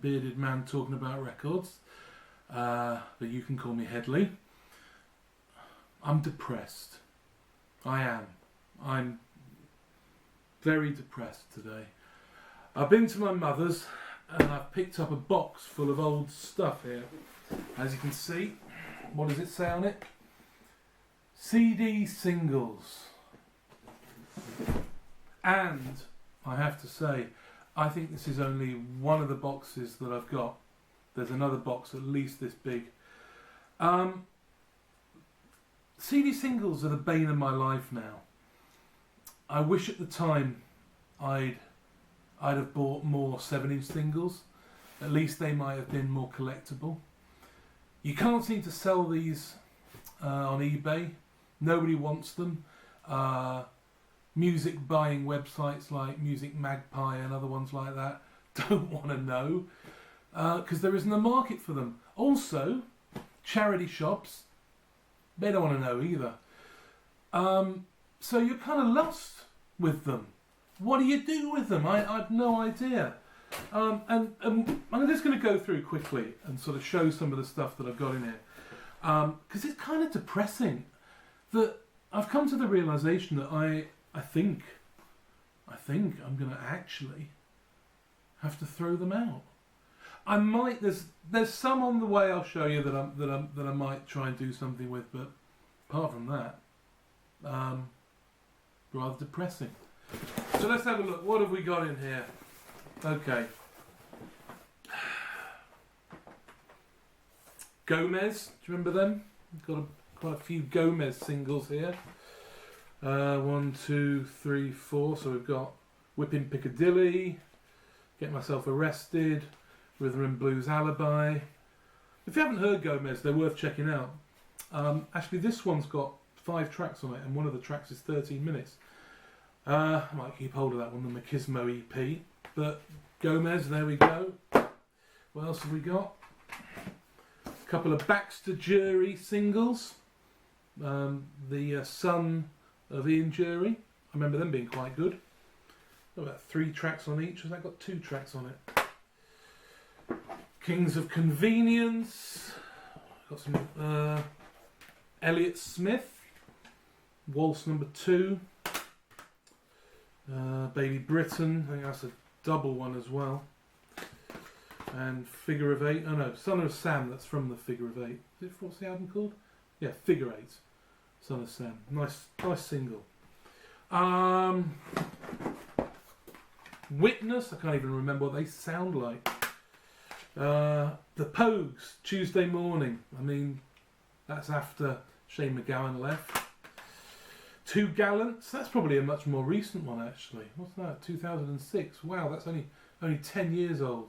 bearded man talking about records, but you can call me Hedley. I'm depressed. I am. I'm very depressed today. I've been to my mother's and I've picked up a box full of old stuff here. As you can see, what does it say on it? CD singles. And I have to say, I think this is only one of the boxes that I've got. There's another box at least this big. CD singles are the bane of my life now. I wish at the time I'd have bought more 7-inch singles. At least they might have been more collectible. You can't seem to sell these on eBay. Nobody wants them. Music buying websites like Music Magpie and other ones like that don't want to know because there isn't a market for them. Also, charity shops, they don't want to know either. So you're kind of lost with them. What do you do with them? I have no idea. And I'm just going to go through quickly and sort of show some of the stuff that I've got in here. Because it's kind of depressing that I've come to the realisation that I think I'm going to actually have to throw them out. I might. There's some on the way I'll show you that I might try and do something with, but apart from that, rather depressing. So let's have a look. What have we got in here? Okay. Gomez. Do you remember them? We've got quite a few Gomez singles here. 1, 2, 3, 4. So we've got Whipping Piccadilly, Get Myself Arrested, Rhythm and Blues Alibi. If you haven't heard Gomez, they're worth checking out. Actually, this one's got 5 tracks on it, and one of the tracks is 13 minutes. I might keep hold of that one, the Machismo EP. But Gomez, there we go. What else have we got? A couple of Baxter Jury singles. The Son of Ian Jury. I remember them being quite good. Got about 3 tracks on each. Has that got 2 tracks on it? Kings of Convenience. Got some Elliott Smith. Waltz number 2. Baby Britain, I think that's a double one as well. And Figure of 8. Oh no, Son of Sam, that's from the Figure of 8. What's the album called? Yeah, Figure 8. Son of Sam. Nice single. Witness, I can't even remember what they sound like. The Pogues, Tuesday Morning. I mean, that's after Shane MacGowan left. Two Gallants, that's probably a much more recent one actually. What's that? 2006. Wow, that's only 10 years old.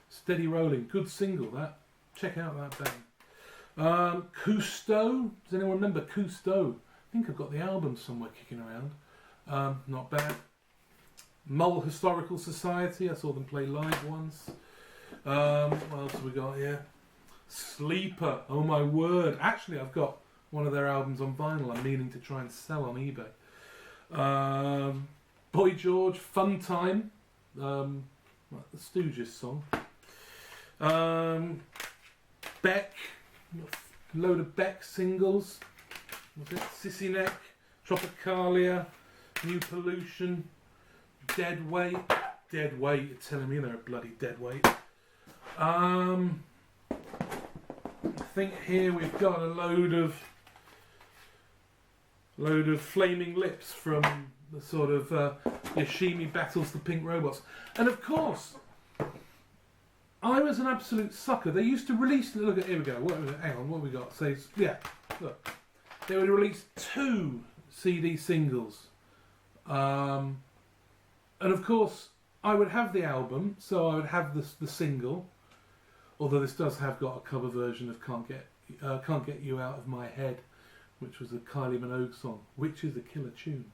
Steady Rolling, good single that. Check out that band. Cousteau, does anyone remember Cousteau? I think I've got the album somewhere kicking around. Not bad. Mull Historical Society, I saw them play live once. What else have we got here? Sleeper, oh my word. Actually, I've got one of their albums on vinyl I'm meaning to try and sell on eBay. Boy George, Fun Time, the Stooges song. Beck, a load of Beck singles. What's it? Sissy Neck, Tropicalia, New Pollution, Dead Weight. Dead Weight, you're telling me they're a bloody dead weight. I think here we've got a load of Flaming Lips from the sort of Yoshimi Battles the Pink Robots. And of course, I was an absolute sucker. They used to release, look at, here we go, hang on, what have we got? So, yeah, look. They would release 2 CD singles. And of course, I would have the album, so I would have the single. Although this does have got a cover version of Can't Get You Out of My Head, which was a Kylie Minogue song, which is a killer tune.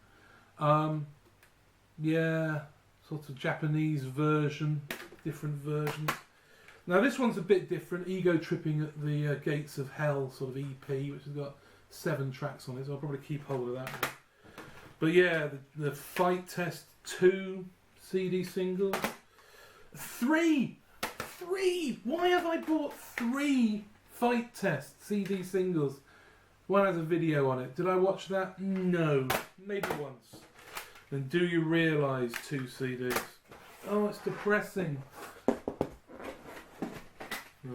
Yeah, sort of Japanese version, different versions. Now this one's a bit different, Ego Tripping at the Gates of Hell sort of EP, which has got 7 tracks on it, so I'll probably keep hold of that one. But yeah, the Fight Test 2 CD single. 3 3! Why have I bought 3 Fight Test CD singles? One has a video on it. Did I watch that? No. Maybe once. And do you realise 2 CDs? Oh, it's depressing. And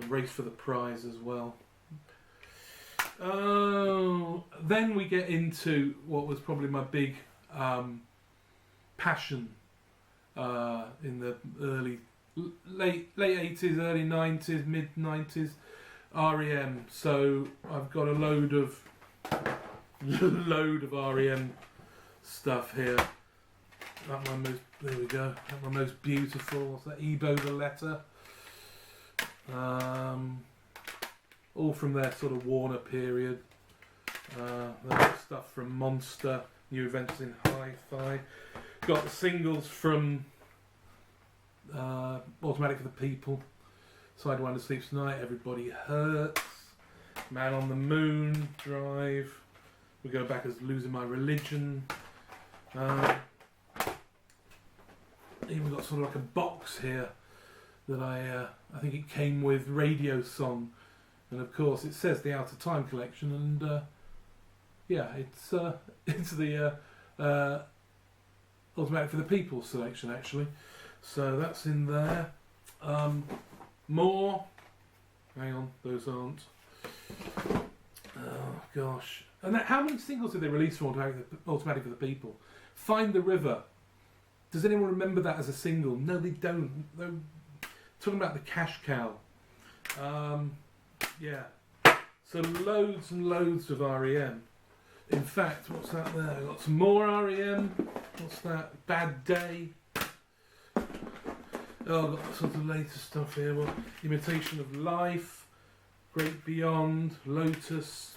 a race for the prize as well. Oh, then we get into what was probably my big passion in the late 80s, early 90s, mid 90s, REM. So I've got a load of REM stuff here. That one most, there we go. That one most beautiful. What's that? Ebo the Letter. All from their sort of Warner period. There's stuff from Monster, New Adventures in Hi-Fi. Got the singles from Automatic for the People, Sidewinder Sleeps Tonight, Everybody Hurts, Man on the Moon, Drive. We go back as Losing My Religion. Even got sort of like a box here that I think it came with Radio Song, and of course it says the Out of Time collection, and yeah, it's the Automatic for the People selection actually. So that's in there. More. Hang on, those aren't. Oh gosh. And how many singles did they release from Automatic for the People? Find the River. Does anyone remember that as a single? No, they don't. They're talking about the Cash Cow. Yeah. So loads and loads of REM. In fact, what's that there? I've got some more REM. What's that? Bad Day. Oh, I've got sort of latest stuff here. Well, Imitation of Life, Great Beyond, Lotus.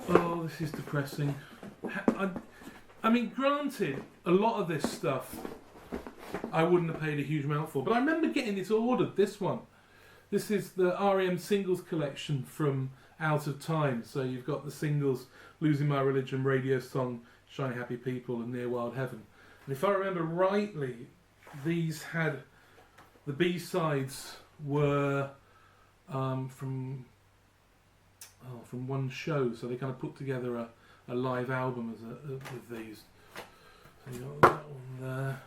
Oh, this is depressing. I mean, granted, a lot of this stuff I wouldn't have paid a huge amount for, but I remember getting this ordered, this one. This is the REM singles collection from Out of Time. So you've got the singles Losing My Religion, Radio Song, Shiny Happy People and Near Wild Heaven. And if I remember rightly, these had, the B-sides were from one show, so they kind of put together a live album with these. So you got that one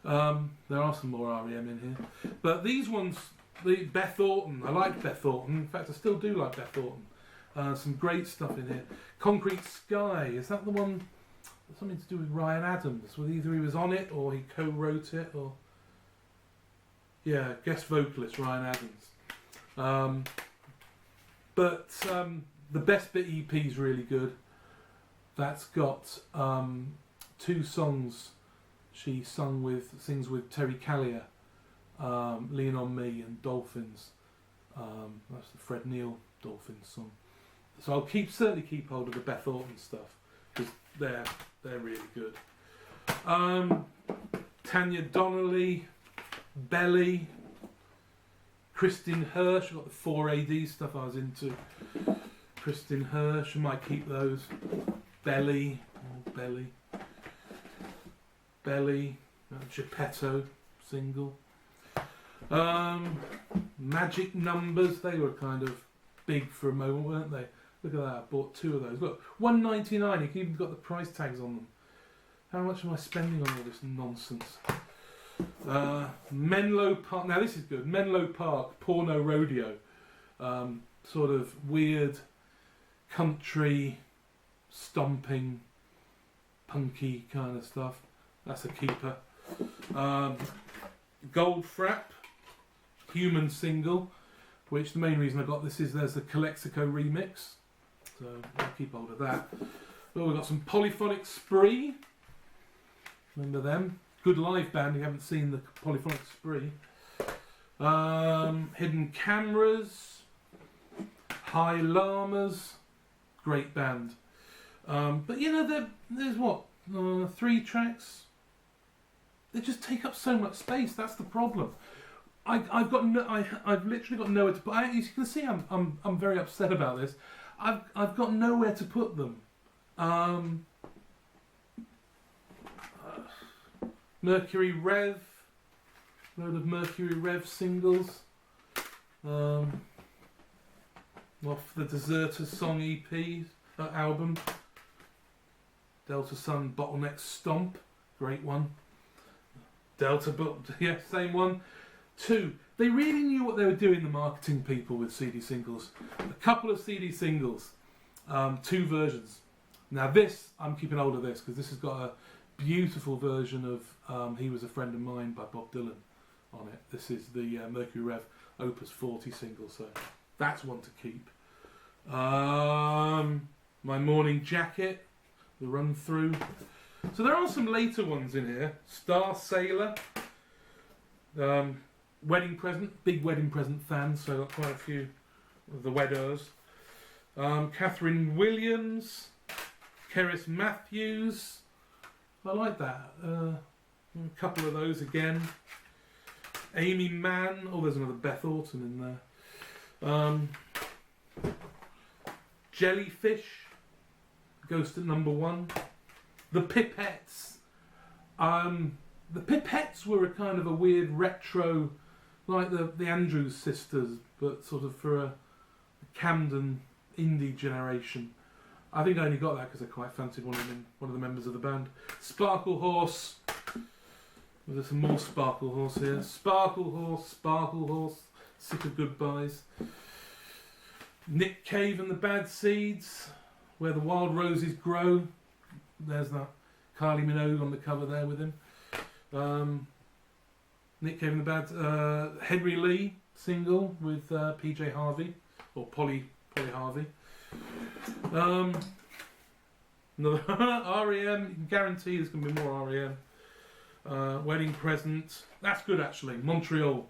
there. There are some more REM in here, but these ones, the Beth Orton, I like Beth Orton. In fact, I still do like Beth Orton. Some great stuff in here. Concrete Sky, is that the one? Something to do with Ryan Adams. Well, either he was on it or he co-wrote it, or yeah, guest vocalist Ryan Adams. But the Best Bit EP is really good. That's got 2 songs she sings with Terry Callier, Lean on Me and Dolphins. That's the Fred Neil Dolphins song. So I'll certainly keep hold of the Beth Orton stuff because they're really good. Tanya Donnelly, Belly, Kristin Hirsch. I've got the 4AD stuff I was into. Kristin Hirsch, I might keep those. Belly, Geppetto single. Magic Numbers, they were kind of big for a moment, weren't they? Look at that, I bought 2 of those. Look, $1.99, you can even got the price tags on them. How much am I spending on all this nonsense? Menlo Park, now this is good. Menlo Park, Porno Rodeo. Sort of weird country, stomping, punky kind of stuff. That's a keeper. Goldfrapp, Human single, which the main reason I got this is there's a Calexico remix. So I'll keep hold of that. Well, we've got some Polyphonic Spree. Remember them? Good live band. You haven't seen the Polyphonic Spree. Hidden Cameras. High Llamas. Great band. But you know, there's what? 3 tracks? They just take up so much space. That's the problem. I've literally got nowhere to put. As you can see, I'm very upset about this. I've got nowhere to put them. Mercury Rev, load of Mercury Rev singles. Off the Deserters Song EP album. Delta Sun Bottleneck Stomp, great one. Delta, yeah, same one. 2, they really knew what they were doing, the marketing people, with CD singles. A couple of CD singles, 2 versions. Now this, I'm keeping hold of this because this has got a beautiful version of He Was a Friend of Mine by Bob Dylan on it. This is the Mercury Rev Opus 40 single, so that's one to keep. My Morning Jacket, the run through. So there are some later ones in here. Star Sailor, Wedding Present, big Wedding Present fan, so I've got quite a few of the Wedders. Catherine Williams, Keris Matthews, I like that. A couple of those again. Amy Mann, oh, there's another Beth Orton in there. Jellyfish, Ghost at Number 1. The Pipettes. The Pipettes were a kind of a weird retro, like the Andrews Sisters, but sort of for a Camden indie generation. I think I only got that because I quite fancied one of the members of the band. Sparkle Horse. There's some more Sparkle Horse here. Sparkle Horse, Sparkle Horse. Sick of Goodbyes. Nick Cave and the Bad Seeds. Where the Wild Roses Grow. There's that Kylie Minogue on the cover there with him. Nick Cave and the Bad... Henry Lee single with PJ Harvey. Or Polly Harvey. Another REM. You can guarantee there's going to be more REM. Wedding Present. That's good actually. Montreal.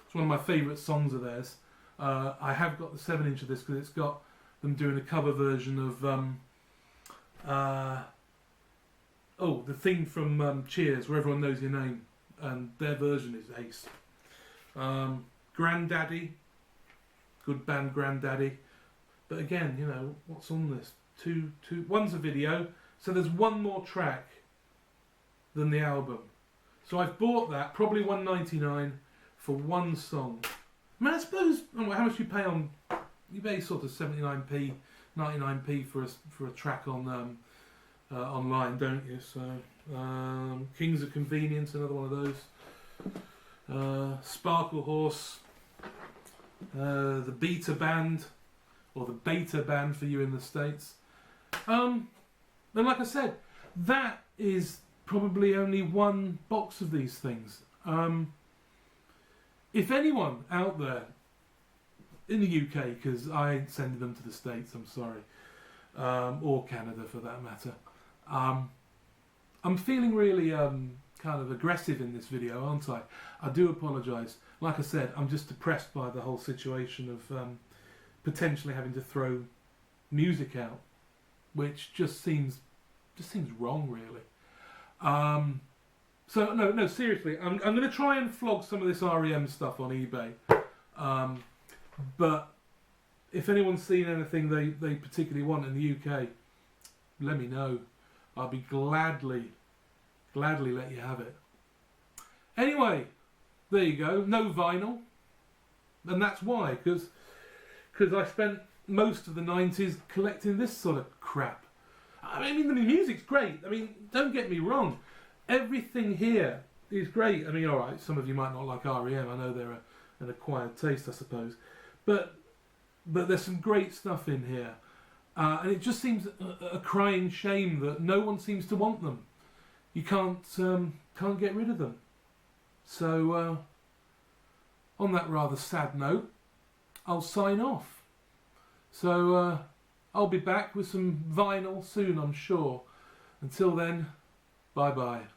It's one of my favourite songs of theirs. I have got the 7-inch of this because it's got them doing a cover version of the thing from Cheers, Where Everyone Knows Your Name, and their version is ace. Grandaddy, good band Grandaddy, but again, you know, what's on this? One's a video, so there's one more track than the album. So I've bought that, probably $1.99 for one song. I mean, I suppose, how much you pay on? You pay sort of 79p, 99p for a track on online, don't you? So Kings of Convenience, another one of those. Sparkle Horse, the Beta Band, or the Beta Band for you in the States. And like I said, that is probably only one box of these things. If anyone out there in the UK, because I ain't sending them to the States, I'm sorry, or Canada for that matter, I'm feeling really kind of aggressive in this video, aren't I? I do apologise. Like I said, I'm just depressed by the whole situation of potentially having to throw music out, which just seems wrong, really. So no, seriously, I'm going to try and flog some of this REM stuff on eBay. But if anyone's seen anything they particularly want in the UK, let me know. I'll be gladly let you have it. Anyway, there you go. No vinyl, and that's why, because I spent most of the 90s collecting this sort of crap. I mean, the music's great. I mean, don't get me wrong. Everything here is great. I mean, all right, some of you might not like REM. I know they're an acquired taste, I suppose. But there's some great stuff in here. And it just seems a crying shame that no one seems to want them. You can't get rid of them. So, on that rather sad note, I'll sign off. So, I'll be back with some vinyl soon, I'm sure. Until then, bye-bye.